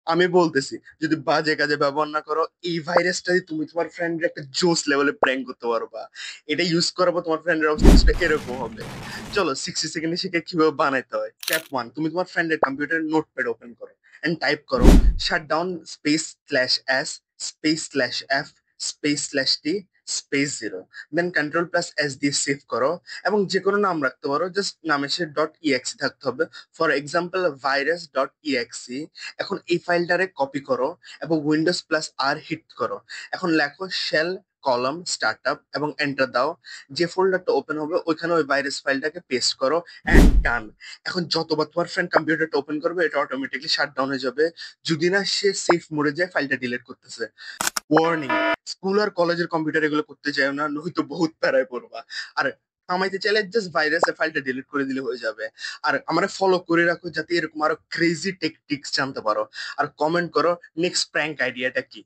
আমি বলতেছি যদি বাজে কাজে ব্যবহার না করো, এই ভাইরাসটা দিয়ে তুমি তোমার ফ্রেন্ডের একটা জোস লেভেলে প্র্যাঙ্ক করতে পারবা। এটা ইউজ করার পর তোমার ফ্রেন্ডের অবস্থা কিছুটা এরকম হবে। চলো 60 সেকেন্ডে শিখে কিভাবে বানাইতে হয়। স্টেপ 1, তুমি তোমার ফ্রেন্ডের কম্পিউটার নোটপ্যাড ওপেন করো এন্ড টাইপ করো shut down space slash S space slash F space slash T space 0। দেন কন্ট্রোল প্লাস এস দিয়ে সেভ করো এবং যে কোনো নাম রাখতে পারো, জাস্ট নামের সে ডট ইএক্সি থাকতে হবে। For example virus dot exe. এখন এই ফাইলটারে কপি করো এবং উইন্ডোজ প্লাস আর হিট করো। এখন লেখো শেল কলম স্টার্টআপ এবং এন্টার দাও। যে ফোল্ডারটা ওপেন হবে ওইখানে ওই ভাইরাস ফাইলটাকে পেস্ট করো এন্ড ডান। এখন যতবার তোমার ফ্রেন্ড কম্পিউটারটা ওপেন করবে এটা অটোমেটিকলি শাট ডাউন হয়ে যাবে, যদি না সে সেফ মোডে যায় ফাইলটা ডিলিট করতেছে। ওয়ার্নিং, স্কুল আর কলেজের কম্পিউটার এগুলো করতে চাই না, নয়তো বহুত প্যারায় পড়বা। আর কামাইতে চাইলে জাস্ট ভাইরাসের ফাইলটা ডিলিট করে দিলে হয়ে যাবে। আর আমরা ফলো করে রাখো যাতে এরকম আরো ক্রেজি টেকটিক্স জানতে পারো। আর কমেন্ট করো নেক্সট প্র্যাঙ্ক আইডিয়াটা কি।